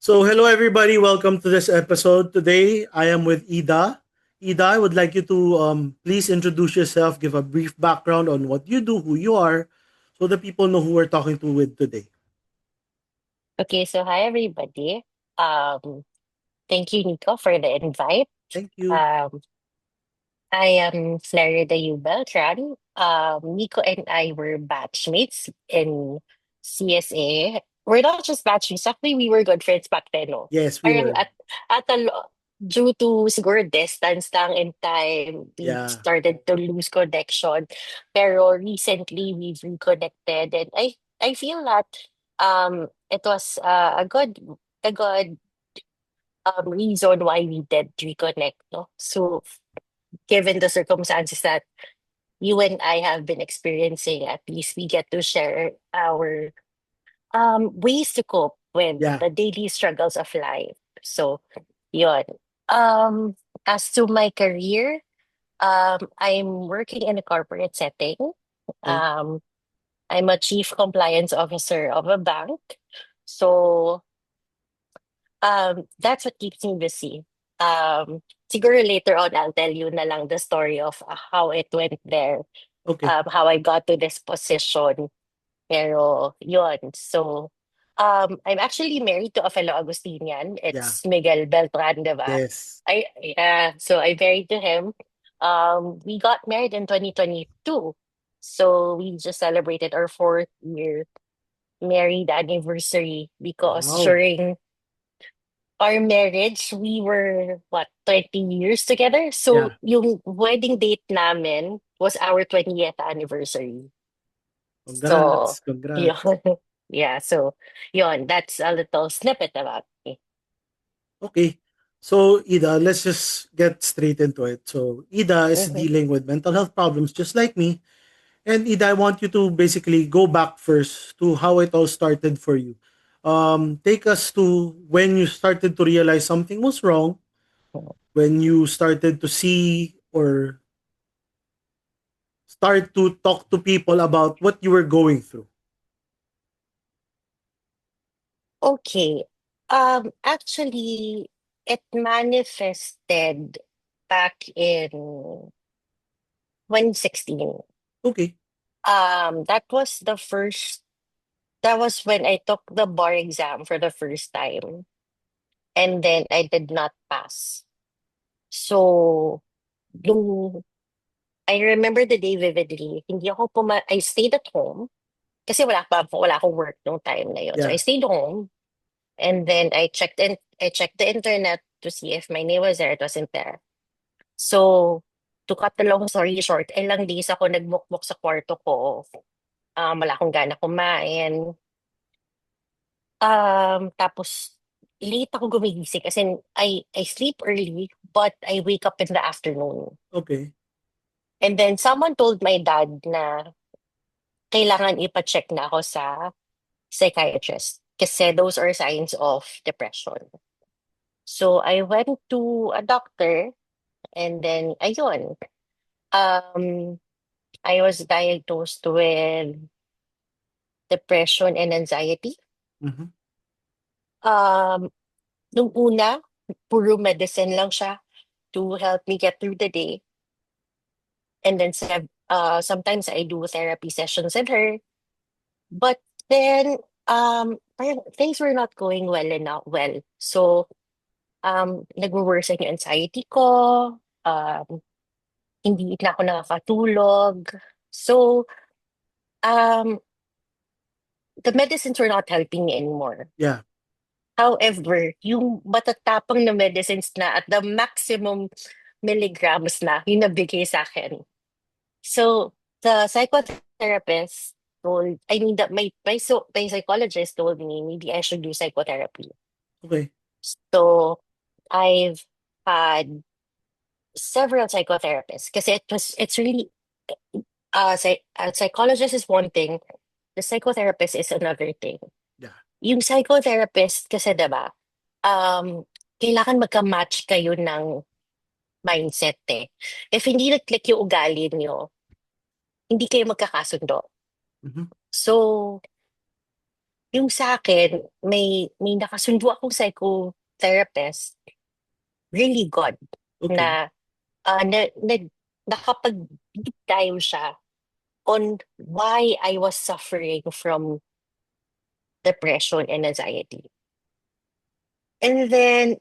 Hello everybody. Welcome to this episode. Today, I am with Ida. Ida, I would like you to please introduce yourself, give a brief background on what you do, who you are, so the people know who we're talking to with today. Okay, so hi everybody. Um, Thank you, Nico, for the invite. Thank you. Um, I am Fleur de Beltran. Nico and I were batchmates in CSA. We're not just batchmates, actually we were good friends back then, no? Yes, we Parang were. due to siguro distance lang in time, we Yeah. started to lose connection. Pero recently we've reconnected and I feel that it was a good reason why we did reconnect, no? So given the circumstances that you and I have been experiencing, at least we get to share our ways to cope with Yeah. the daily struggles of life. So yun. Um as to my career, I'm working in a corporate setting. Okay. Um I'm a chief compliance officer of a bank. So that's what keeps me busy. Siguro later on, I'll tell you na lang the story of how it went there, Okay. how I got to this position. Pero yun. So, I'm actually married to a fellow Agustinian. Yeah. It's Miguel Beltran, di ba? Yes. So I married to him. We got married in 2022. So we just celebrated our fourth year married anniversary because Wow. during our marriage, we were, what, 20 years together? So, Yeah. yung wedding date namin was our 20th anniversary. So, Congrats. Congrats. yun. Yeah, so, yun, that's a little snippet about me. Okay. So, Ida, let's just get straight into it. So, Ida is Mhm. dealing with mental health problems just like me. And Ida, I want you to basically go back first to how it all started for you. Take us to when you started to realize something was wrong, when you started to see or start to talk to people about what you were going through. Okay. Actually, it manifested back in 2016. Okay. That was when I took the bar exam for the first time. And then I did not pass. So, nung I remember the day vividly, hindi ako I stayed at home kasi wala akong work nung time na yun. So I Yeah. stayed home and then I checked the internet to see if my name was there. It wasn't there. So to cut the long story short, ilang days ako nagmukmuk sa kwarto ko. Wala akong gana kumain. Tapos late ako gumigising as in I sleep early but I wake up in the afternoon. Okay. And then someone told my dad na kailangan ipa-check na ako sa psychiatrist kasi those are signs of depression. So I went to a doctor and then ayun, um, I was diagnosed with depression and anxiety. Mm-hmm. Um, Nung una, puro medicine lang siya to help me get through the day. And then sometimes I do therapy sessions with her. But then parang things were not going well. So nagwo-worsen yung anxiety ko, hindi na ako nakakatulog. So um the medicines were not helping me anymore. Yeah. However, yung matatapang na medicines na at the maximum milligrams na yung nabigay sa akin. So the psychotherapist I mean that my psychologist told me maybe I should do psychotherapy. Okay. So I've had several psychotherapists because it's really a psychologist is one thing, the psychotherapist is another thing. Yeah. Yung psychotherapist kasi 'di ba, um, kailangan magka-match kayo ng mindset eh. If hindi nag-click yung ugali niyo, hindi kayo magkakasundo. Mm-hmm. So, yung sa akin, may nakasundo akong psychotherapist, really good, Okay. na nakapag-deep dive siya on why I was suffering from depression and anxiety. And then,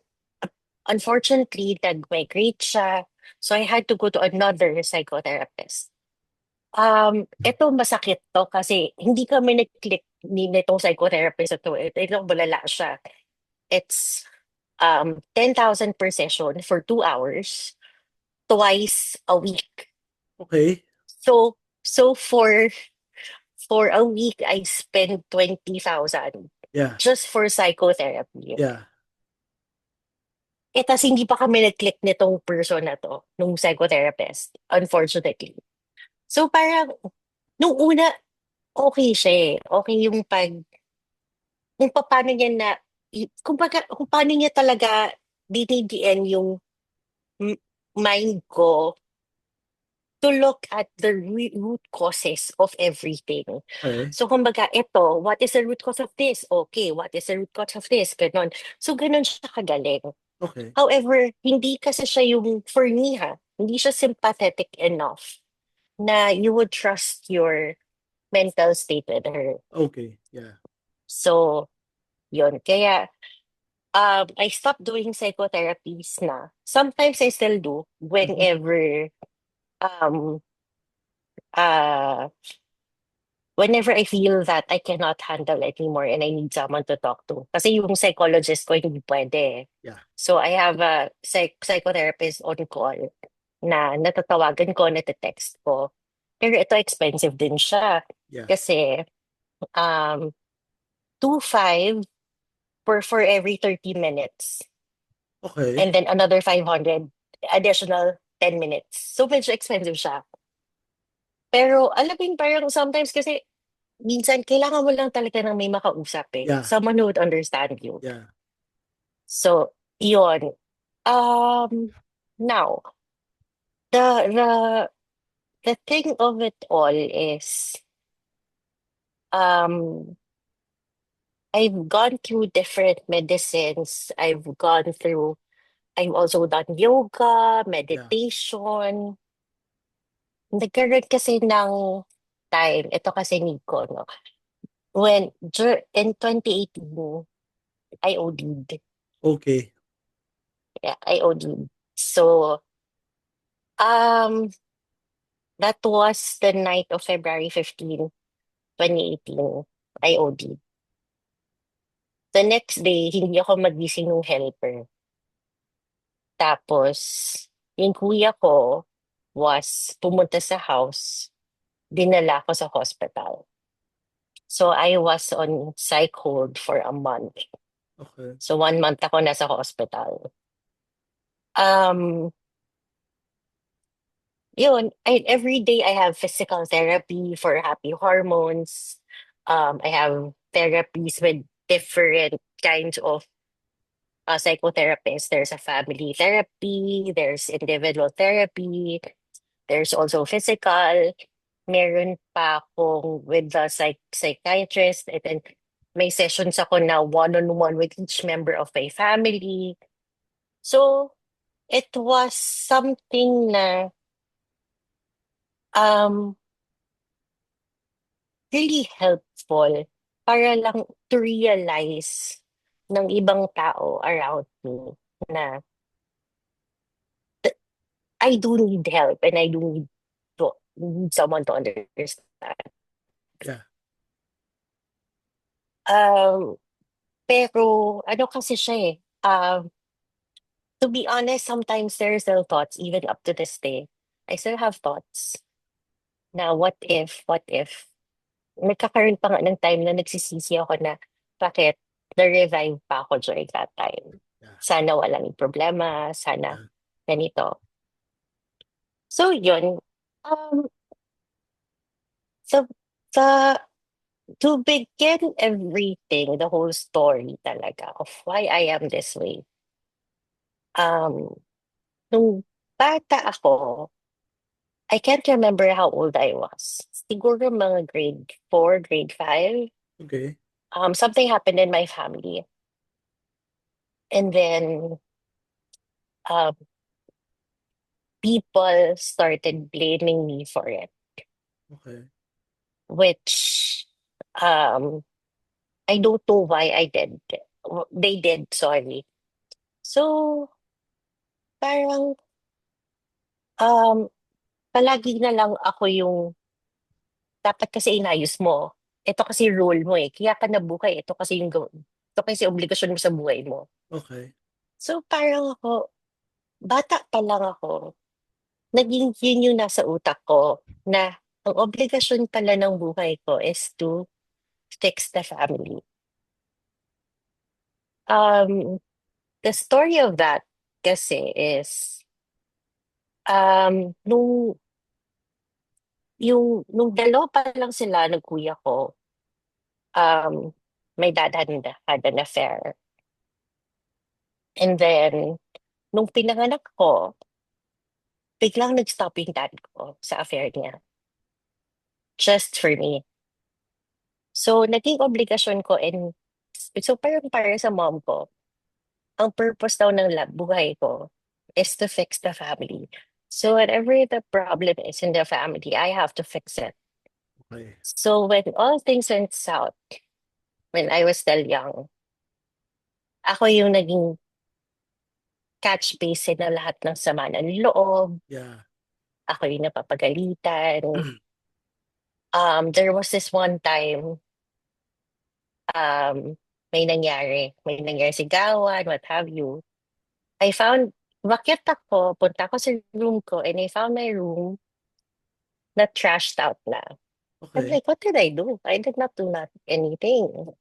unfortunately, nag-migrate siya. So I had to go to another psychotherapist. Ito masakit to kasi hindi kami nag-click ni nitong psychotherapist na to. Ito malala siya. It's 10,000 per session for 2 hours, twice a week. Okay. So for a week, I spend 20,000 Yeah. just for psychotherapy. Yeah. Tas hindi pa kami nag-click nitong person na to, nung psychotherapist, unfortunately. So parang, nung una, okay siya eh. Okay yung kung paano niya kung paano niya talaga dinidiin yung m- mind ko to look at the root causes of everything. Okay. So, kumbaga, ito, what is the root cause of this? Okay, what is the root cause of this? Ganon. So, ganon siya kagaling. Okay. However, hindi kasi siya yung, for me ha, hindi siya sympathetic enough na you would trust your mental state with her. Okay. Yeah. So, yun. Kaya, I stopped doing psychotherapies na. Sometimes I still do Mhm. um, uh, whenever I feel that I cannot handle anymore and I need someone to talk to. Kasi yung psychologist ko hindi pwede. Yeah. So I have a psychotherapist on call na natatawagan ko, nate-text ko. Pero ito expensive din siya. Yeah. Kasi um 2,500 for every 30 minutes. Okay. And then another 500 additional 10 minutes. So medyo expensive siya. Pero alam mo yung parang sometimes kasi minsan kailangan mo lang talaga ng may makausap eh. Yeah. Someone who would understand you. Yeah. So, yun. Now, the the the thing of it all is um I've gone through different medicines. I've also done yoga, Yeah. meditation. Nagkaroon kasi ng time, ito kasi need ko, no? In 2018, I OD'd. Okay. Yeah, I OD'd. So, um, that was the night of February 15, 2018. I OD'd. The next day, hindi ako magising ng helper. Tapos, yung kuya ko pumunta sa house, dinala ko sa hospital. So, I was on psych hold for a month. Okay. So, 1 month ako nasa hospital. Um, every day I have physical therapy for happy hormones. I have therapies with different kinds of psychotherapists. There's a family therapy, there's individual therapy, there's also physical. Meron pa akong with the psychiatrist, and then may sessions ako na one-on-one with each member of my family. So, it was something na um really helpful para lang to realize ng ibang tao around me na I do need help and I do need someone to understand. Yeah. Um, pero ano kasi siya eh, to be honest, sometimes there are still thoughts, even up to this day. I still have thoughts na what if. Nagkakaroon pa nga ng time na nagsisisi ako na bakit na-revive pa ako during that time. Yeah. Sana walang problema, sana Yeah. ganito. So yun, um, so sa to begin everything, the whole story talaga of why I am this way. Um, nung bata ako, I can't remember how old I was. Siguro mga grade 4, grade 5. Okay. something happened in my family, and then um, people started blaming me for it, Okay. which um, I don't know why I did. They did, sorry. So parang um, palagi na lang ako yung dapat kasi inayos mo. Ito kasi role mo eh. Kaya ka nabuhay. Ito kasi obligasyon mo sa buhay mo. Okay. So parang ako, bata pa lang ako, naging yun yung nasa utak ko na ang obligasyon pala ng buhay ko is to fix the family. Um, the story of that kasi is nung dalawa pa lang sila ng kuya ko, um, my dad had an affair. And then, nung pinanganak ko, biglang nag-stop yung dad ko sa affair niya. Just for me. So, naging obligasyon ko and so parang para sa mom ko, ang purpose daw ng buhay ko is to fix the family. So, whatever the problem is in the family, I have to fix it. Okay. So, when all things went south, when I was still young, ako yung naging catch basin ng lahat ng sama ng loob. Yeah. Ako yung napapagalitan. There was this one time, um, may nangyari sigawan, what have you. I found, bakit ako, punta ako sa room ko, and I found my room na trashed out na. I'm Okay. like, what did I do? I did not do not anything.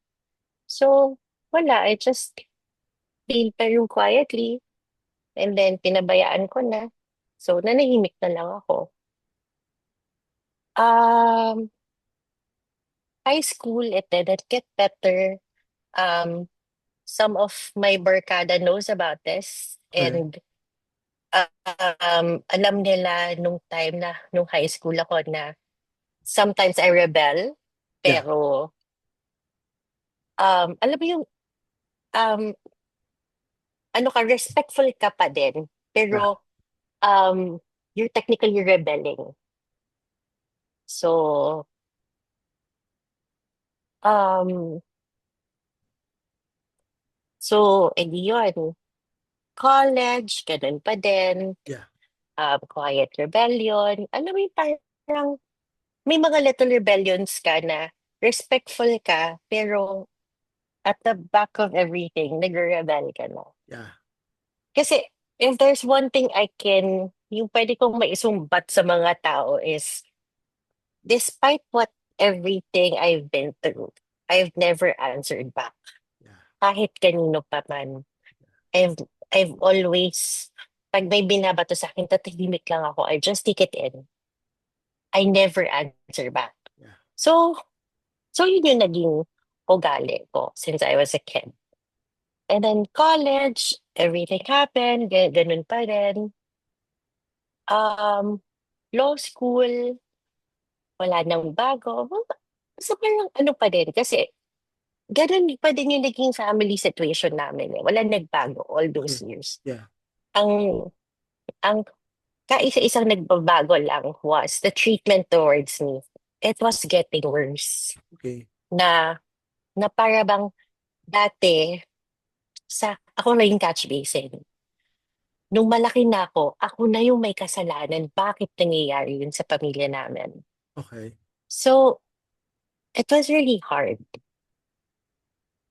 So, wala, I just cleaned my room quietly, and then pinabayaan ko na. So, nanahimik na lang ako. Um, high school, it didn't get better. Um, some of my barkada knows about this, Okay. and alam nila nung time na nung high school ako na sometimes I rebel, Yeah. pero alam mo yung um, ano ka, respectful ka pa din, Yeah. pero um, you're technically rebelling. So, um, edi yun. College, ganun pa din. Yeah. Quiet rebellion. Alam mo yung parang may mga little rebellions ka na respectful ka, pero at the back of everything, nagre-rebel ka na. Yeah. Kasi if there's one thing yung pwede kong maisumbat sa mga tao is, despite what everything I've been through, I've never answered back. Yeah. Kahit kanino pa man. I've, I've always, pag may binabato sa akin, tatahimik lang ako. I just take it in. I never answer back. Yeah. So, yun yung naging ugali ko since I was a kid. And then college, everything happened, ganun pa rin. Um, law school, wala nang bago. So parang ano pa din, kasi ganun pa din yung naging family situation namin eh. Wala nagbago all those years. Yeah. Ang, ang kaisa-isang nagbabago lang was the treatment towards me. It was getting worse. Okay. Na, na para bang dati, ako na yung catch basin. Nung malaki na ako na yung may kasalanan bakit nangyayari yun sa pamilya namin. Okay. So, it was really hard.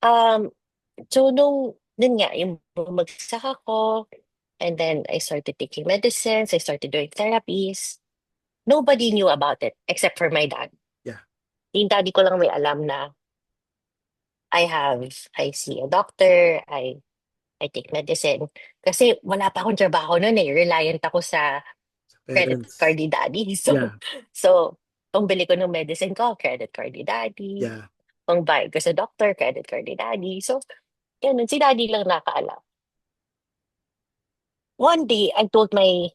Um, so dun nga, yung bumagsak ako, and then I started taking medicines, I started doing therapies. Nobody knew about it except for my dad. Yeah. Yung daddy ko lang may alam na I see a doctor, I take medicine. Kasi wala pa akong trabaho noon eh. Reliant ako sa Sa credit parents. card ni daddy. Yeah. So, pangbili ko ng medicine ko, credit card ni daddy. Yeah. Pangbayad ko sa doctor, credit card ni daddy. So, ganun, si daddy lang nakaalam. One day, I told my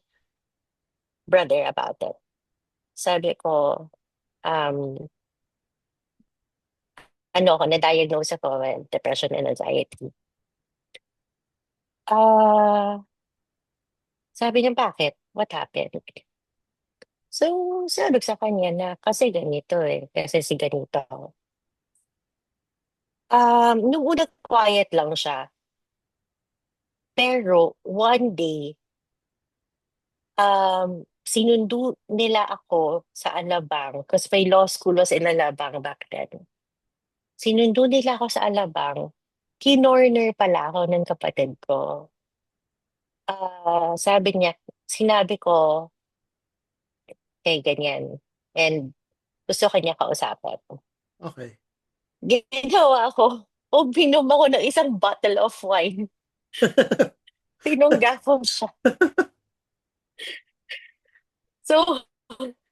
brother about it. Sabi ko, um, ano ako, na-diagnose ako with depression and anxiety. Ah, sabi niya, bakit? What happened? So, sabi ko sa kanya na kasi ganito eh, kasi si ganito. Nung una quiet lang siya. Pero one day, sinundo nila ako sa Alabang because my law school was in Alabang back then. Sinundo nila ako sa Alabang. Kinorner pala ako ng kapatid ko. Sabi niya, sinabi ko kay ganyan. And gusto kanya kausapin. Okay. Ginawa ko, uminom ako ng isang bottle of wine. Tinungga ko siya. So,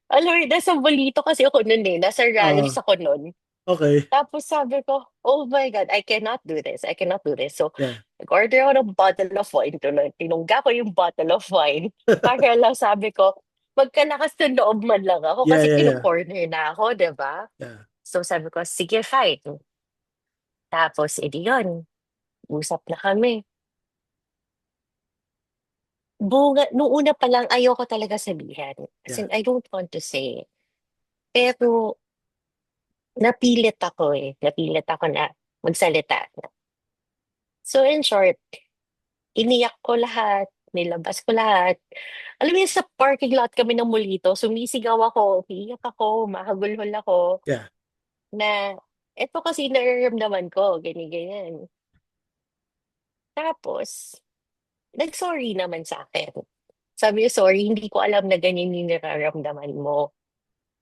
alam mo, nasa Bolito kasi ako nun eh. Nasa Ralphs Ah, ako nun. okay. Tapos sabi ko, oh my God, I cannot do this. I cannot do this. So, Yeah. nag-order ako ng bottle of wine. Tinungga ko yung bottle of wine. Para lang sabi ko, magkalakas ng loob man lang ako Yeah, kasi yeah, yeah. kino-corner na ako, di ba? Yeah. So sabi ko, sige, fine. Tapos, edi yun. Usap na kami. Nung una pa lang, ayoko talaga sabihan. As Yeah. in, I don't want to say. Pero, napilit ako eh. Napilit ako na magsalita. So, in short, iniyak ko lahat. Nilabas ko lahat. Alam mo yun, sa parking lot kami ng Molito, sumisigaw ako, umiiyak ako, mahagulhol ako, Yeah. na eto kasi nararamdaman ko, ganyan, ganyan. Tapos, nag-sorry naman sa akin. Sabi niya, sorry, hindi ko alam na ganyan yung nararamdaman mo.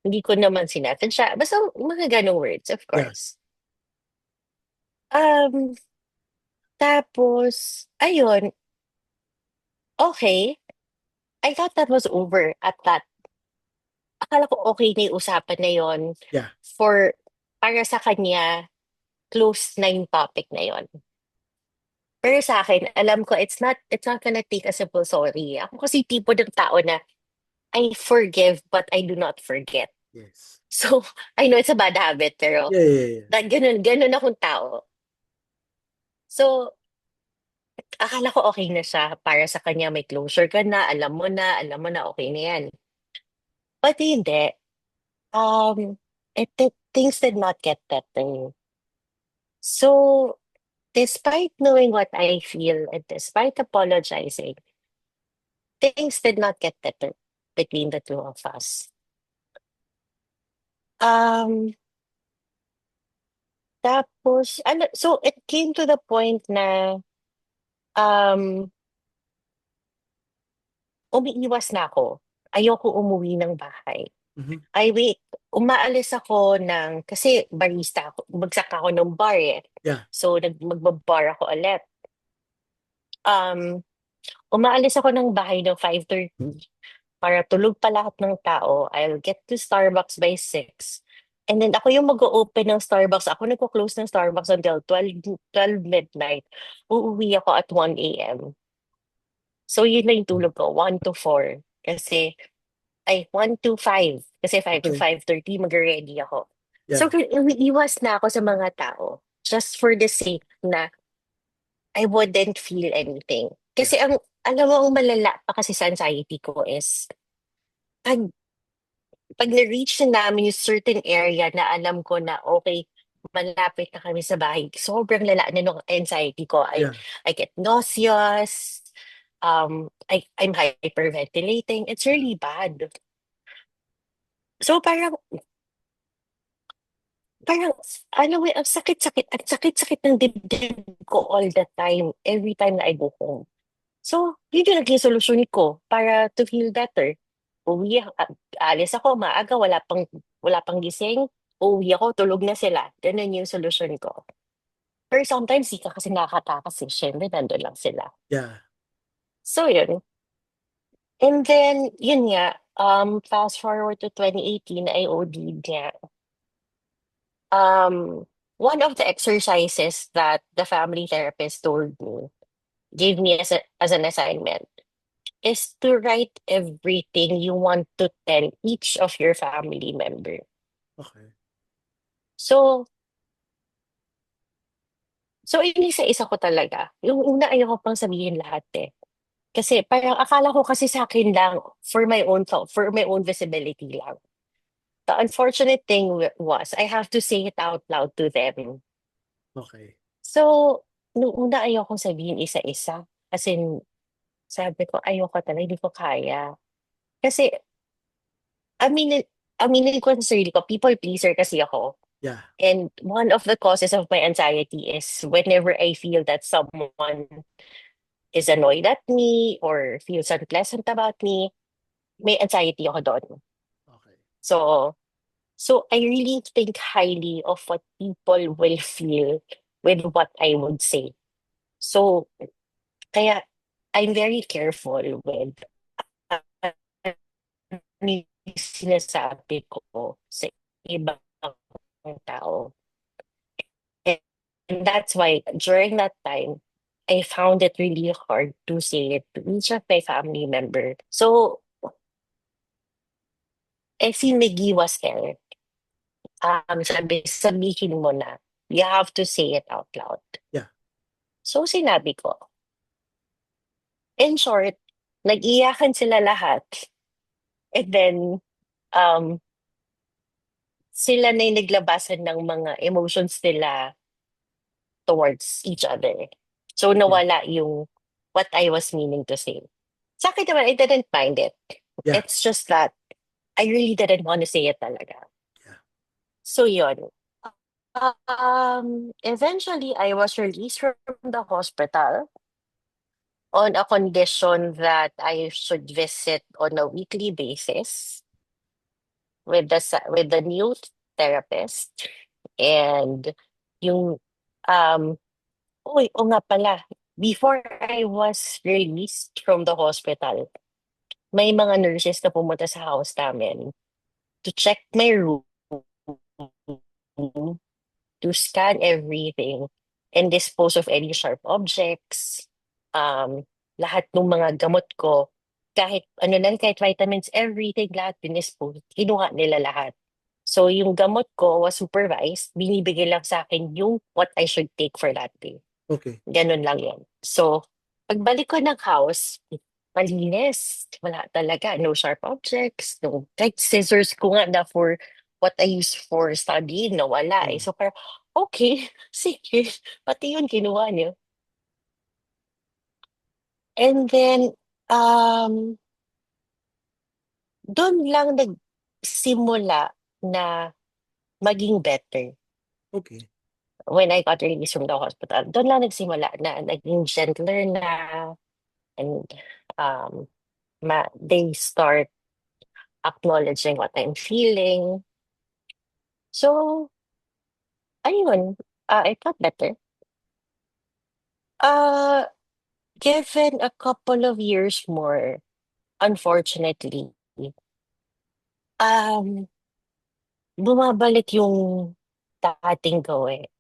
Hindi ko naman sinatan siya. Basta mga ganong words, of Yeah. course. Um, Tapos, ayun, okay. I thought that was over at that. Akala ko okay na yung usapan na yon Yeah. for, para sa kanya, close na yung topic na yon. Pero sa akin, alam ko, it's not gonna take a simple sorry. Ako kasi tipo ng tao na, I forgive, but I do not forget. Yes. So, I know it's a bad habit, pero Yeah, yeah, yeah. ganun akong tao. So, akala ko okay na siya para sa kanya may closure ka na, alam mo na okay na yan. But hindi. Things did not get better. So, despite knowing what I feel and despite apologizing, things did not get better between the two of us. Um, Tapos, ano, so it came to the point na um, umiiwas na ako. Ayoko umuwi ng bahay. Mhm. Ay, wait. Umaalis ako kasi barista ako. Bagsak ako ng bar eh. Yeah. So, magbabar ako ulit. Um, Umaalis ako ng bahay ng 5:30 para tulog pa lahat ng tao. I'll get to Starbucks by 6. And then ako yung mag-open ng Starbucks. Ako nagko-close ng Starbucks until 12 midnight. Uuwi ako at 1 a.m. So, yun na yung tulog ko, 1 to 4. Kasi, 1 to 5. Kasi 5 to 5:30, mag-ready ako. So, Yeah. iwas na ako sa mga tao. Just for the sake na I wouldn't feel anything. Yeah. Kasi alam mo, ang malala pa kasi sa anxiety ko is, pag, pag na-reach na namin yung certain area na alam ko na, okay, malapit na kami sa bahay, sobrang lala na nung anxiety ko. I, Yeah. I get nauseous, I'm hyperventilating. It's Yeah. really bad. So parang, alam mo, ang sakit-sakit ng dibdib ko all the time, every time na I go home. So, yun yung naging solusyon ko para to feel better. Alis ako, maaga, wala pang gising. Uwi ako, tulog na sila. Ganun yung solusyon ko. Pero sometimes, di ka kasi nakakatakas eh. Siyempre, nandun lang sila. Yeah. So, yun. And then, yun nga, fast forward to 2018, I OD'd nga. One of the exercises that the family therapist told me, gave me as an assignment, is to write everything you want to tell each of your family member. Okay. So, So, inisa-isa ko talaga. Yung una, ayoko pang sabihin lahat eh. Kasi parang akala ko kasi sa akin lang, for my own thought, for my own visibility lang. The unfortunate thing was, I have to say it out loud to them. Okay. So, nung una ayokong sabihin isa-isa. As in, sabi ko, ayoko talaga, hindi ko kaya. Kasi, aminin, aminin ko sa sarili ko, people pleaser kasi ako. Yeah. And one of the causes of my anxiety is whenever I feel that someone is annoyed at me or feels unpleasant about me, may anxiety ako doon. Okay. So, so I really think highly of what people will feel with what I would say. So, kaya I'm very careful with ano yung sinasabi ko sa ibang tao. And that's why during that time, I found it really hard to say it to each of my family member. So, si Miggy was there. Sabihin mo na. You have to say it out loud. Yeah. So, sinabi ko. In short, nag-iyakan sila lahat. And then, um, sila na yung naglabasan ng mga emotions nila towards each other. So, Yeah. nawala yung what I was meaning to say. Sa akin naman, I didn't mind it. Yeah. It's just that I really didn't want to say it talaga. Yeah. So, yun. Eventually, I was released from the hospital on a condition that I should visit on a weekly basis with with the new therapist and yung o nga pala, before I was released from the hospital, may mga nurses na pumunta sa house namin to check my room, to scan everything, and dispose of any sharp objects. Um, lahat ng mga gamot ko, kahit ano lang, kahit vitamins, everything, lahat dinispose. Kinuha nila lahat. So yung gamot ko was supervised, binibigay lang sa akin yung what I should take for that day. Okay. Ganun lang yun. So, pagbalik ko ng house, malinis. Wala talaga. No sharp objects. No, like scissors ko nga na for what I use for studying, nawala eh. Mm. So, parang, okay, sige. Pati yun, kinuha niyo. And then, um, doon lang nagsimula na maging better Okay. when I got released from the hospital. Doon lang nagsimula na naging gentler na and um, they start acknowledging what I'm feeling. So, ayun, I felt better. Uh, Given a couple of years more, unfortunately, um, bumabalik yung dating gawin.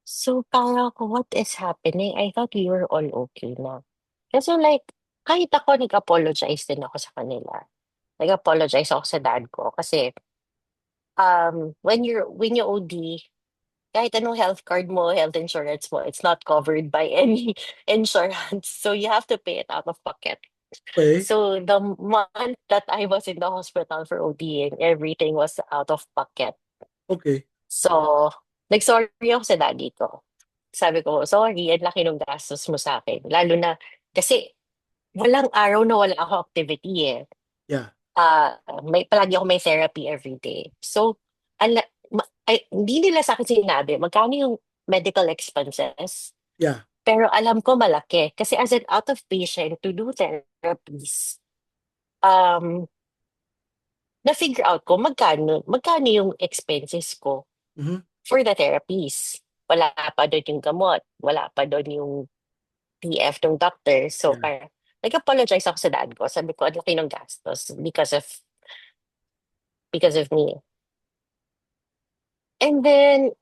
So, parang ako, what is happening? I thought we were all okay na. Kasi like, kahit ako nag-apologize din ako sa kanila. Nag-apologize ako sa dad ko kasi when you OD, kahit anong health card mo, health insurance mo, it's not covered by any insurance. So you have to pay it out of pocket. Okay. So the month that I was in the hospital for ODing, everything was out of pocket. Okay. So, nag-sorry ako sa daddy ko. Sabi ko, sorry, ang laki ng gastos mo sa akin. Lalo na, kasi walang araw na wala ako activity eh. Yeah. Palagi ako may therapy every day. So, hindi nila sa akin sinabi magkano yung medical expenses. Yeah. Pero alam ko malaki. Kasi as an out of patient to do therapies, um, na-figure out ko magkano yung expenses ko Mm-hmm. for the therapies. Wala pa doon yung gamot. Wala pa doon yung PF ng doctor. So, Yeah. parang, nag-apologize ako sa dad ko. Sabi ko, ang laki ng gastos because of me. And then,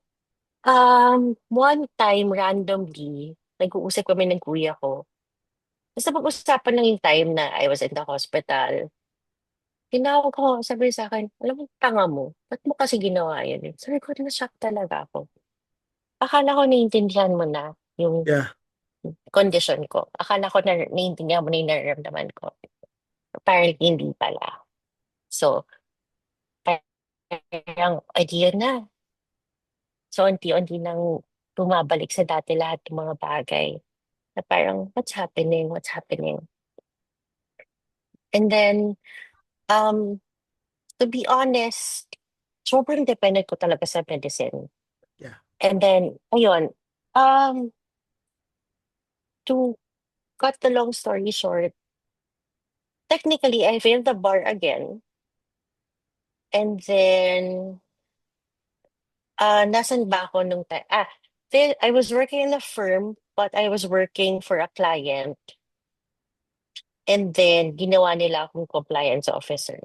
one time, randomly, nag-uusap kami ng kuya ko. Basta pag-usapan lang yung time na I was in the hospital. Tinawag ko, sabi sa akin, alam mo, tanga mo. Ba't mo kasi ginawa yun? Sabi ko, na-shock talaga ako. akala ko naiintindihan mo na yung Yeah. condition ko. Akala ko na naiintindihan mo na yung nararamdaman ko. Apparently, hindi pala. So, parang, ay di yun na. So, unti-unti nang bumabalik sa dati lahat ng mga bagay. Na parang, what's happening? What's happening? And then, um, to be honest, sobrang dependent ko talaga sa medicine. Yeah. And then, ayun, um, to cut the long story short, technically, I failed the bar again. And then, nasan ba ako nung time? I was working in a firm, but I was working for a client. And then, ginawa nila akong compliance officer.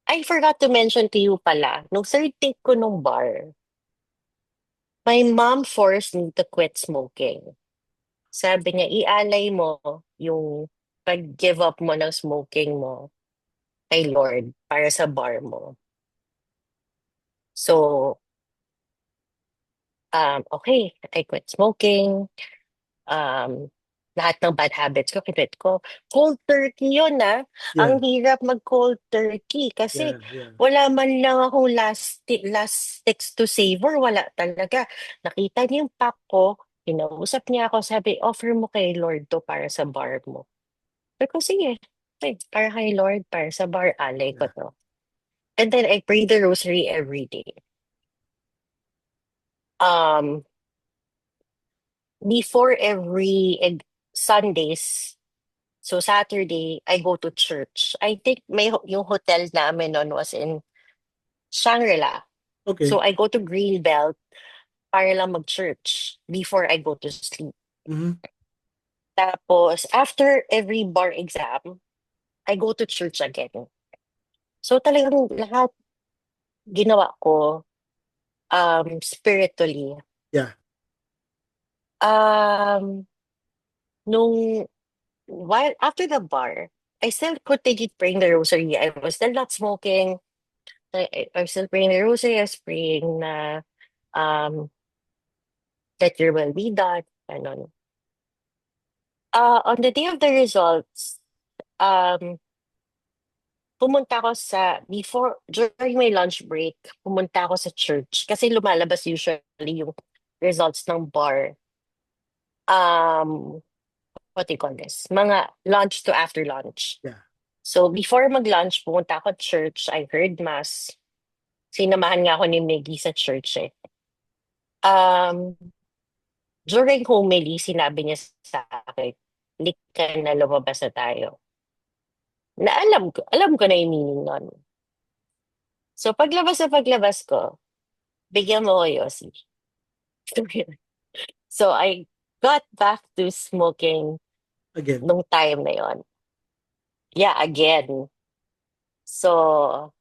I forgot to mention to you pala, nung third take ko nung bar, my mom forced me to quit smoking. Sabi niya, ialay mo yung pag-give up mo ng smoking mo kay Lord para sa bar mo. So, okay, I quit smoking. Um, lahat ng bad habits ko, kinwit ko. Cold turkey yun, ah. Yeah. Ang hirap mag-cold turkey kasi Yeah. Yeah. wala man lang akong last sticks to savor. Wala talaga. Nakita niya yung pack ko, kinausap niya ako, sabi, offer mo kay Lord to para sa bar mo. Sabi ko, sige. Okay, para kay Lord, para sa bar, alay ko Yeah. to. And then I pray the rosary every day. Um, before Sundays, so Saturday, I go to church. I think yung hotel namin noon was in Shangri-La. So Okay. I go to Greenbelt para lang mag-church before I go to sleep. Mm-hmm. Tapos, after every bar exam, I go to church again. So talagang lahat ginawa ko spiritually. Yeah. Um, nung while after the bar, I still continued praying the rosary. I was still not smoking. I was still praying the rosary. I was praying na um, that your will be done. Ganon. On the day of the results, um, pumunta ako during my lunch break, pumunta ako sa church kasi lumalabas usually yung results ng bar. Um, what do you call this? Mga lunch to after lunch. Yeah. So before mag-lunch, pumunta ako church. I heard mass. Sinamahan nga ako ni Miggy sa church eh. Um, during homily, sinabi niya sa akin, "Lik ka na, lumabas na tayo." Na alam ko na yung meaning nun. So paglabas ko, bigyan mo ko Yossi. So I got back to smoking Again. nung time na yon. Yeah, again. So,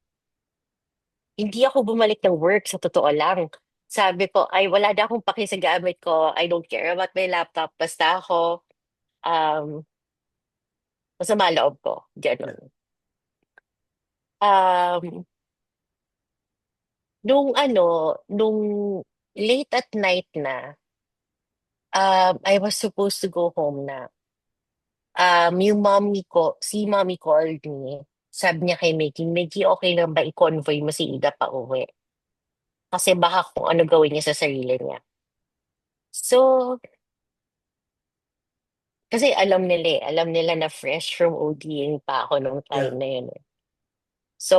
hindi ako bumalik ng work sa totoo lang. Sabi ko, ay wala na akong paki sa gamit ko. I don't care about my laptop. Basta ako, um, masama loob ko. Yeah. Ganun. Um, nung late at night na, I was supposed to go home na. Yung si mommy called me. Sabi niya kay Mickey, okay lang ba i-convoy mo si Ida pa uwi? Kasi baka kung ano gawin niya sa sarili niya. So, kasi alam nila na fresh from ODing pa ako nung time Yeah. na yun eh. So,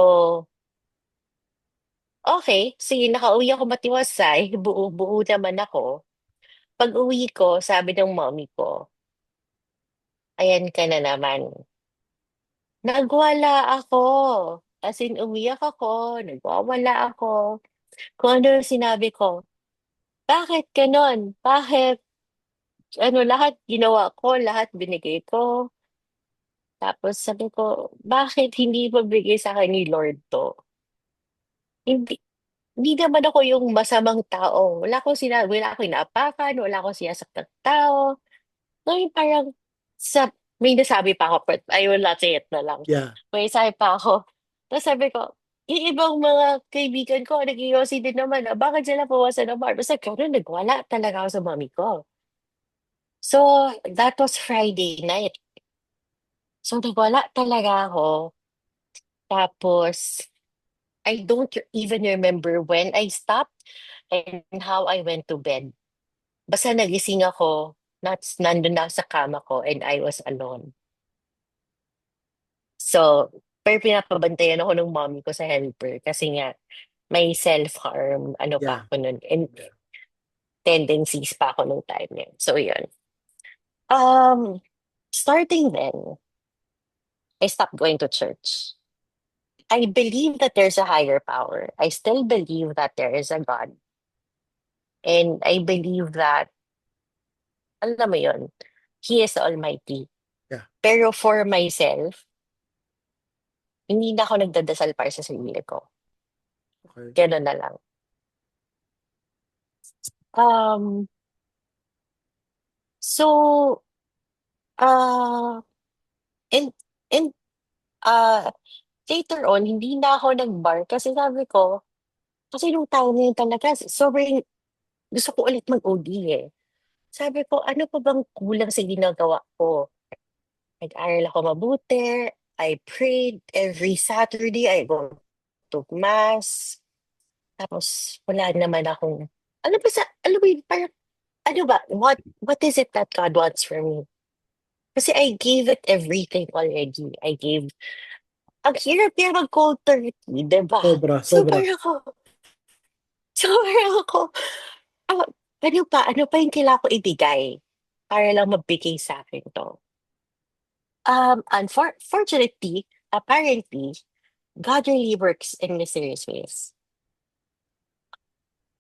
okay, sige, nakauwi ako matiwasay, buo-buo naman ako. Pag uwi ko, sabi ng mommy ko, ayan ka na naman. Nagwala ako. As in, umiyak ako, nagwawala ako. Kung ano yung sinabi ko, bakit ganon? Bakit? Ano, lahat ginawa ko, lahat binigay ko. Tapos sabi ko, bakit hindi mabigay sa akin ni Lord to? Hindi, hindi naman ako yung masamang tao. Wala akong inaapakan, wala akong sinasaktan tao. So, yung parang, may nasabi pa ako, but I will not say it na lang. Yeah. May sabi pa ako. Tapos sabi ko, yung ibang mga kaibigan ko, nag-iossi din naman na, bakit sila pumasok ng bar? Basta ganun, nagwala talaga ako sa mami ko. So, that was Friday night. So, nagwala talaga ako. Tapos, I don't even remember when I stopped and how I went to bed. Basta nagising ako, nandun na sa kama ko and I was alone. So, pero pinapabantayan ako ng mommy ko sa helper kasi nga may self-harm, ano pa Yeah. ako nun, and Yeah. tendencies pa ako nung time yun. So, yun. Um, Starting then, I stopped going to church. I believe that there's a higher power. I still believe that there is a God. And I believe that, alam mo yun, He is Almighty. Yeah. Pero for myself, hindi na ako nagdadasal para sa sarili ko. Okay. Gano'n na lang. Um, so, uh, and, and, uh, later on, hindi na ako nag-bar kasi sabi ko, kasi nung time na yun talaga, sobrang gusto ko ulit mag-OD eh. Sabi ko, ano pa bang kulang sa ginagawa ko? Nag-aral ako mabuti. I prayed every Saturday. I go to mass. Tapos, wala naman akong, alam mo yun, parang, ano ba, what is it that God wants from me? Kasi I gave it everything already. Ang hirap niya mag-cold turkey, di ba? Sobra, So, sobra. parang ako, so parang ako, ah, ano pa yung kailangan ko ibigay para lang mabigay sa akin to? Unfortunately, apparently, God really works in mysterious ways.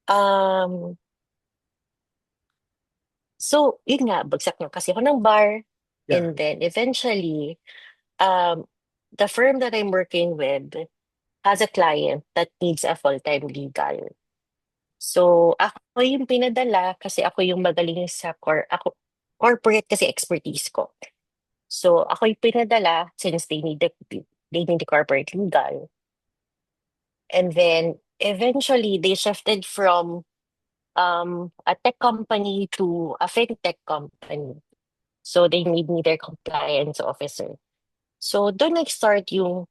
Um, so, yun nga, bagsak na kasi ako ng bar. Yeah. And then eventually, um, the firm that I'm working with has a client that needs a full-time legal. So, ako yung pinadala kasi ako yung magaling sa corporate kasi expertise ko. So, ako yung pinadala since they need the corporate legal. And then eventually they shifted from a tech company to a fintech company. So they made me their compliance officer. So doon nag-start yung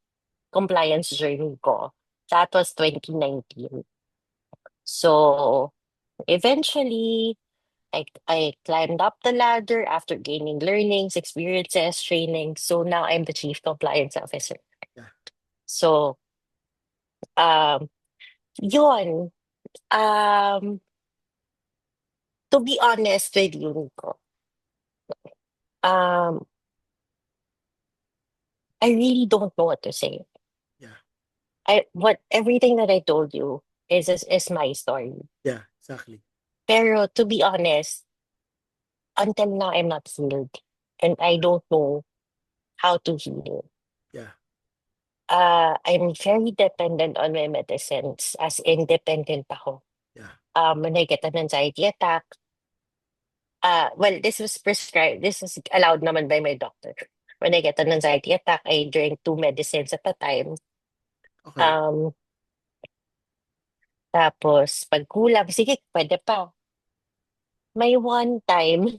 compliance journey ko. That was 2019. So eventually I climbed up the ladder after gaining learnings, experiences, training. So now I'm the chief compliance officer. Yeah. So um yun. Um to be honest with you, Nico, um, I really don't know what to say. Yeah. Everything that I told you is my story. Yeah. Exactly. Pero to be honest, until now I'm not healed, and I don't know how to heal. Yeah. I'm very dependent on my medicines, as independent ako. Yeah. When I get an anxiety attack, well, this was prescribed. This is allowed naman by my doctor. When I get an anxiety attack, I drink two medicines at a time. Okay. Um, Tapos, pag kulang, sige, pwede pa. May one time,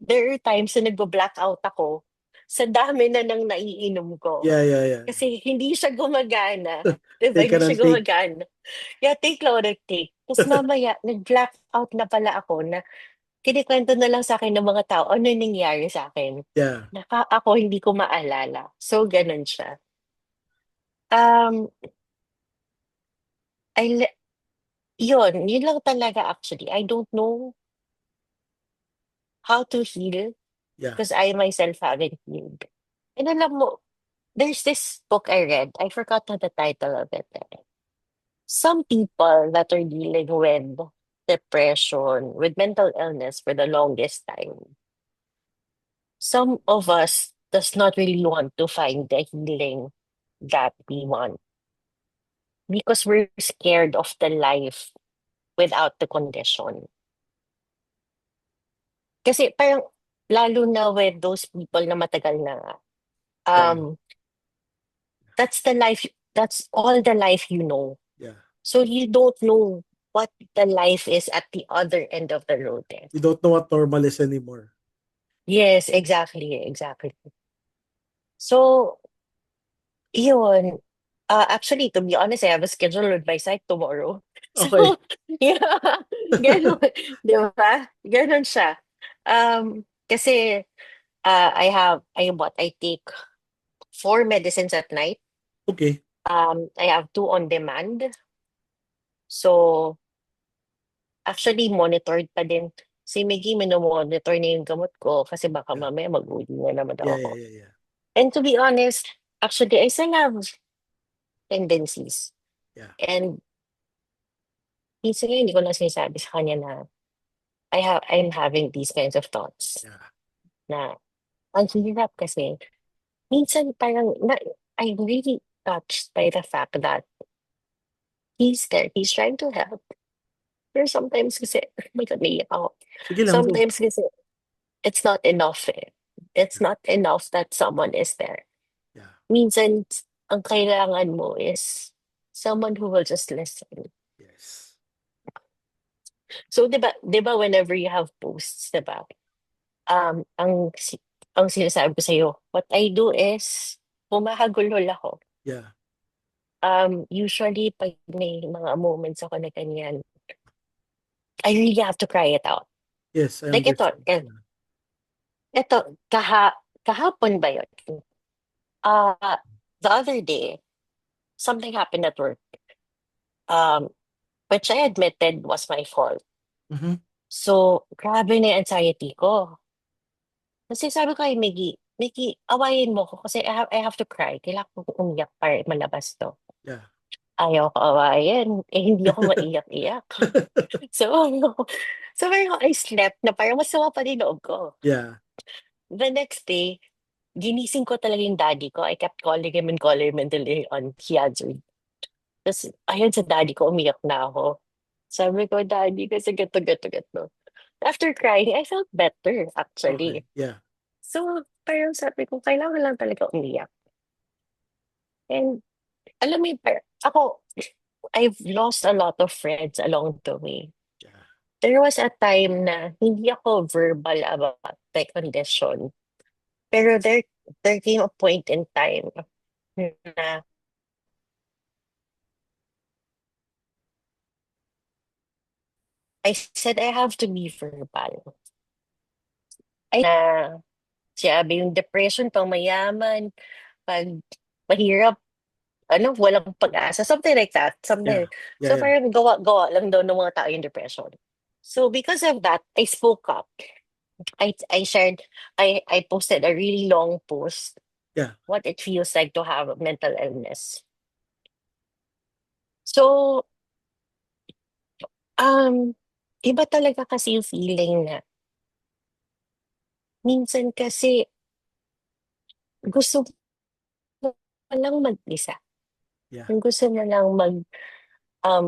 there are times na nagbo-blackout ako sa dami na ng naiinom ko. Yeah. Yeah. Yeah. Kasi hindi siya gumagana. Diba? Take Hindi it siya and take. gumagana. Yeah, take lang ng take. Tapos mamaya, nag-blackout na pala ako na kinikwento na lang sa akin ng mga tao ano yung nangyari sa akin. Yeah. Ako hindi ko maalala. So, ganun siya. Um, yun lang talaga actually. I don't know how to heal Yeah. because I myself haven't healed. And alam mo, there's this book I read. I forgot na the title of it. Some people that are dealing with depression, with mental illness for the longest time, some of us does not really want to find the healing that we want because we're scared of the life without the condition. Kasi parang lalo na with those people na matagal na nga, Yeah. um, that's the life That's all the life you know. Yeah. So you don't know what the life is at the other end of the road then. You don't know what normal is anymore. Yes, exactly, exactly. So, yun. Actually, to be honest, I have a schedule with my psych tomorrow. So, Okay. yeah, ganun. Di ba? Ganun siya. Kasi, I take 4 medicines at night. Okay. I have two on demand. So, actually, monitored pa din. Si Miggy, minomonitor na yung gamot ko kasi baka Yeah. mamaya mag-uli na naman Yeah, yeah, ako. yeah, yeah. And to be honest, actually, I still have tendencies. Yeah. And minsan nga hindi ko na sinasabi sa kanya na I'm having these kinds of thoughts Yeah. na ang hirap kasi minsan parang I'm really touched by the fact that he's there, he's trying to help. Pero sometimes kasi, oh my God, naiiyak ako. Sige lang, go. Sometimes kasi, it's not enough eh. It's Yeah. not enough that someone is there. Yeah. Minsan, ang kailangan mo is someone who will just listen. Yes. So, di ba whenever you have posts, di ba? Ang sinasabi ko sa'yo, what I do is, humahagulhol ako. Yeah. Usually, pag may mga moments ako na ganyan, I really have to cry it out. Yes, I Like understand. Yeah. kahapon ba yun? Uh, the other day, something happened at work, um, which I admitted was my fault. Mm-hmm. So, grabe na yung anxiety ko. Kasi sabi ko kay Miggy, awayin mo ko kasi I have to cry. Kailangan ko umiyak para malabas to. Yeah. Ayaw ko awayin. Eh, hindi ako maiyak-iyak. So, so parang I slept na parang masama pa din loob ko. Yeah. The next day, ginising ko talaga yung daddy ko. I kept calling him until he answered. Tapos, ayun sa daddy ko, umiyak na ako. Sabi ko, daddy, kasi gato, gato, gato. After crying, I felt better, Okay. actually. Yeah. So, parang sabi ko, kailangan lang talaga umiyak. And, alam mo yung, ako, I've lost a lot of friends along the way. Yeah. There was a time na hindi ako verbal about my condition. Pero there came a point in time na I said I have to be verbal. Ay na sabi yung depression pang mayaman, pag mahirap, walang pag-asa, something like that. Yeah. Something. Yeah. So Yeah. parang gawa-gawa lang daw ng mga tao yung depression. So because of that, I spoke up. I shared, I posted a really long post, Yeah. what it feels like to have a mental illness. So, um, iba talaga kasi yung feeling na minsan kasi gusto mo lang mag-isa. Yeah. Yung gusto mo lang um,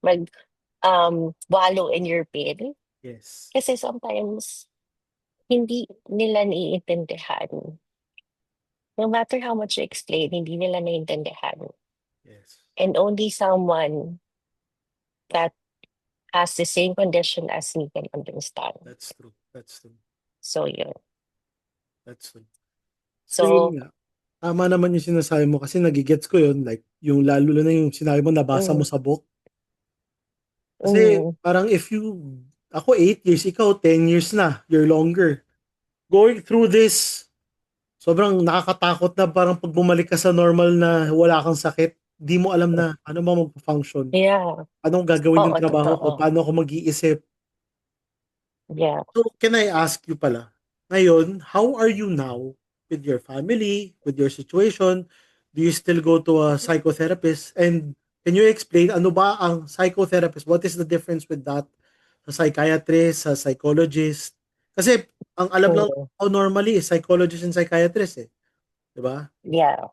mag, wallow in your pain. Yes. Kasi sometimes, hindi nila naiintindihan. No matter how much you explain, hindi nila naiintindihan. Yes. And only someone that has the same condition as me can understand. That's true. That's true. So, yun. That's true. So yun So, nga. Tama naman yung sinasabi mo kasi nagigets ko yun. Like, yung lalo na yung sinabi mo nabasa mo mm, sa book. Kasi mm, parang ako 8 years, ikaw 10 years na. You're longer. Going through this, sobrang nakakatakot na parang pag bumalik ka sa normal na wala kang sakit, di mo alam na ano ba mag-function. yeah. Anong gagawin yung Oo, trabaho ko? totoo. Paano ako mag-iisip? Yeah. So, can I ask you pala, ngayon, how are you now with your family, with your situation? Do you still go to a psychotherapist? And can you explain ano ba ang psychotherapist? What is the difference with that? Sa psychiatrist, sa psychologist? Kasi ang alam lang Mm, ako normally is psychologist and psychiatrist eh. 'Di ba? yeah.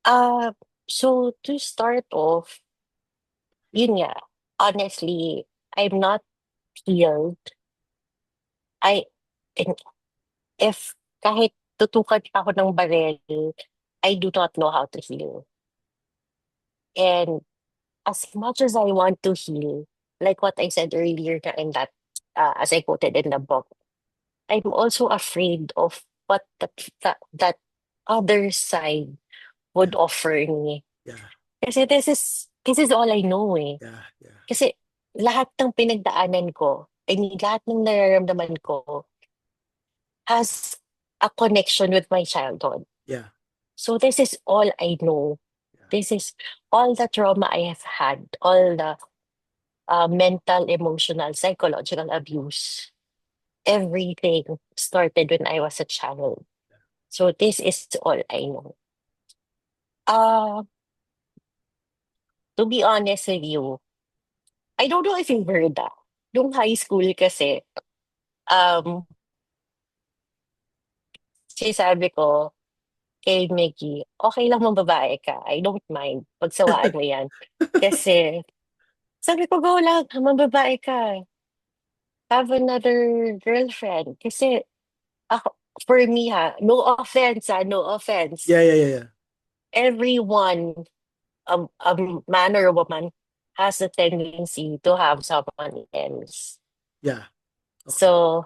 Uh, so to start off, yun nga, honestly, I'm not healed. I, and if kahit tutukan pa ako ng barel, I do not know how to heal. And as much as I want to heal, like what I said earlier na in that, as I quoted in the book, I'm also afraid of what that other side Yeah, would offer me. yeah, Kasi this is all I know eh. yeah, yeah, Kasi lahat ng pinagdaanan ko, I mean, lahat ng nararamdaman ko has a connection with my childhood. yeah, So this is all I know. yeah, This is all the trauma I have had, all the mental, emotional, psychological abuse. Everything started when I was a child. So this is all I know. Uh, to be honest with you, I don't know if you've heard that. Nung high school kasi, um, sinasabi ko kay Mickey, okay lang mong babae ka. I don't mind. Pagsawaan mo yan. Kasi, sabi ko, go lang, mambabae ka. Have another girlfriend. Kasi, ako, for me no offense no offense. yeah, yeah, yeah, yeah, Everyone, a man or a woman, has a tendency to have someone else. yeah. Okay. So,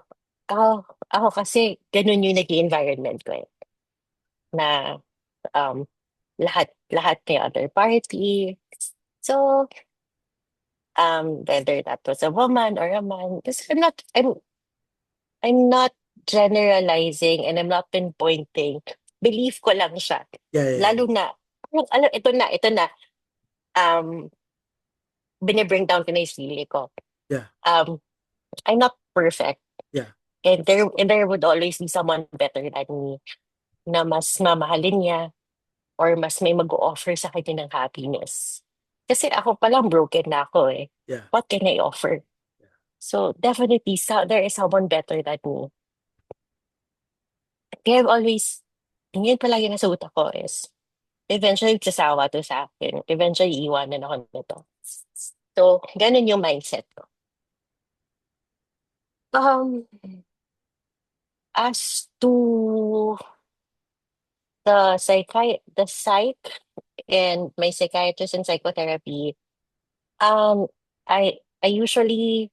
ako kasi, ganun yung naging environment ko eh. Na, um, lahat may other party. So, whether that was a woman or a man, because I'm not generalizing and I'm not pinpointing. Belief ko lang siya. Yeah, yeah, yeah, Lalo na, ito na, um, binibring down ko na yung sarili ko. yeah, Um, I'm not perfect. yeah, And there would always be someone better than me na mas mamahalin niya or mas may mag-o-offer sa kanya ng happiness. Kasi ako palang broken na ako eh. yeah, What can I offer? So definitely, there is someone better than me. Kaya I've always, yun palagi nasa utak ko is, eventually sasawa to sa akin. Eventually, iwanan ako nito. So, ganun yung mindset ko. Um, as to the psych and my psychiatrist and psychotherapy, um, I usually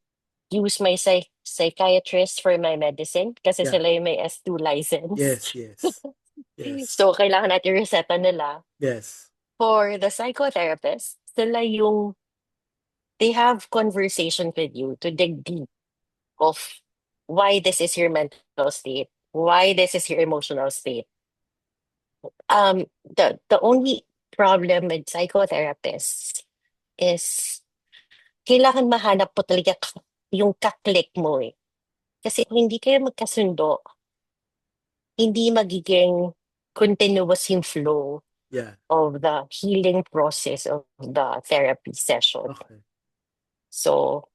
use my psychiatrist for my medicine kasi yeah. sila yung may S2 license. Yes, yes, yes, So, kailangan natin reseta nila. yes. For the psychotherapist, they have conversation with you to dig deep of why this is your mental state, why this is your emotional state. The only problem with psychotherapists is kailangan mahanap po talaga yung kaklik mo eh. Kasi kung hindi kayo magkasundo, hindi magiging continuous yung flow Yeah. of the healing process of the therapy session. Okay. So,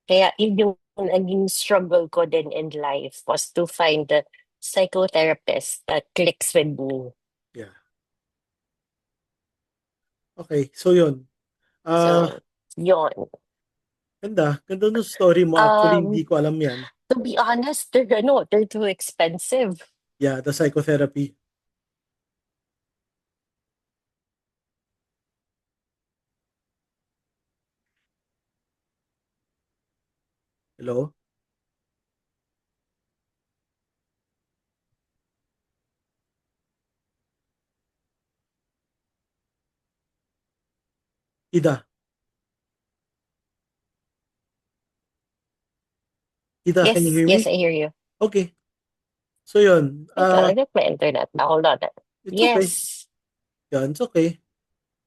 kaya yun yung naging struggle ko din in life was to find the psychotherapist that clicks with me. Yeah. Okay. So yun. Ah, So, yun. ganda. Ganda nung story mo. Actually, hindi Um, ko alam yan. to be honest, they're too expensive. Yeah, the psychotherapy. Hello? Ida. Ida, can you Yes, hear yes, me? I hear you. Okay. So yun. Wait, I got my internet now. Hold on. It's okay. Yes, Yeah, it's okay.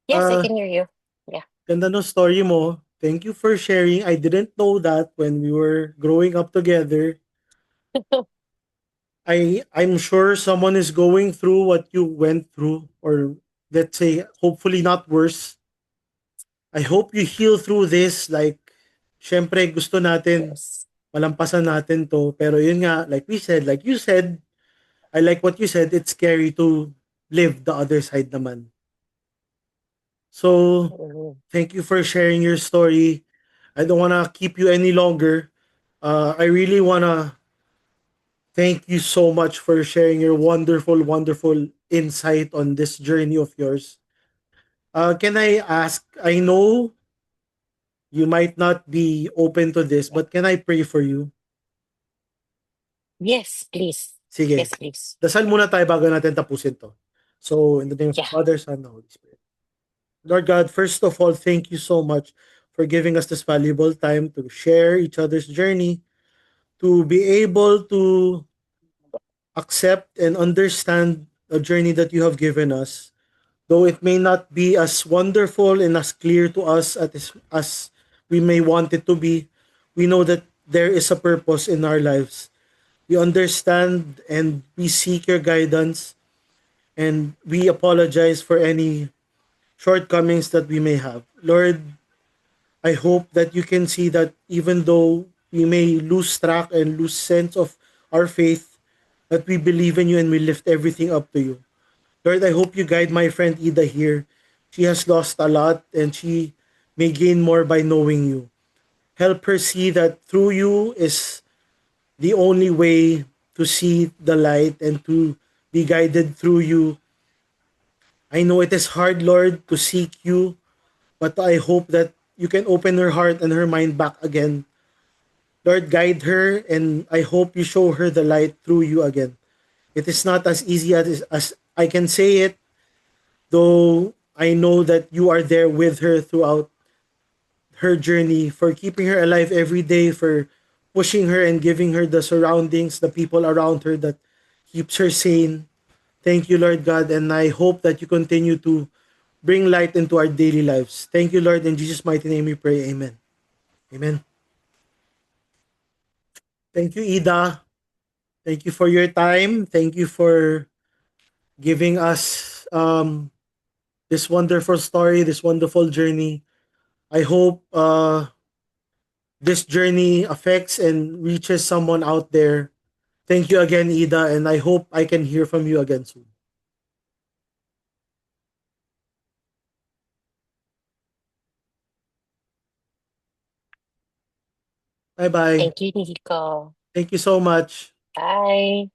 yes, I Ah, can hear you. Yeah. ganda nung story mo. Thank you for sharing. I didn't know that when we were growing up together. I'm sure someone is going through what you went through, or let's say hopefully not worse. I hope you heal through this. Like, syempre gusto natin Yes. malampasan natin to, pero yun nga, like we said, like you said, I like what you said, it's scary to live the other side naman. So Mhm. thank you for sharing your story. I don't want to keep you any longer. I really want to Thank you so much for sharing your wonderful, wonderful insight on this journey of yours. Can I ask? I know you might not be open to this, but can I pray for you? Yes, please. Sige. Yes, please. Dasal muna tayo bago natin tapusin to. So, in the name of the Yeah. Father, Son, and Holy Spirit. Lord God, first of all, thank you so much for giving us this valuable time to share each other's journey, to be able to accept and understand the journey that you have given us. Though it may not be as wonderful and as clear to us as we may want it to be, we know that there is a purpose in our lives. We understand and we seek your guidance, and we apologize for any shortcomings that we may have. Lord, I hope that you can see that even though we may lose track and lose sense of our faith, that we believe in you and we lift everything up to you. Lord, I hope you guide my friend Ida here. She has lost a lot and she may gain more by knowing you. Help her see that through you is the only way to see the light and to be guided through you. I know it is hard, Lord, to seek you, but I hope that you can open her heart and her mind back again. Lord, guide her, and I hope you show her the light through you again. It is not as easy as I can say it, though I know that you are there with her throughout her journey, for keeping her alive every day, for pushing her and giving her the surroundings, the people around her that keeps her sane. Thank you, Lord God, and I hope that you continue to bring light into our daily lives. Thank you, Lord. In Jesus' mighty name we pray. Amen. Amen. Thank you, Ida. Thank you for your time. Thank you for giving us this wonderful story, this wonderful journey. I hope this journey affects and reaches someone out there. Thank you again, Ida, and I hope I can hear from you again soon. Bye bye. Thank you, Nico. Thank you so much. Bye.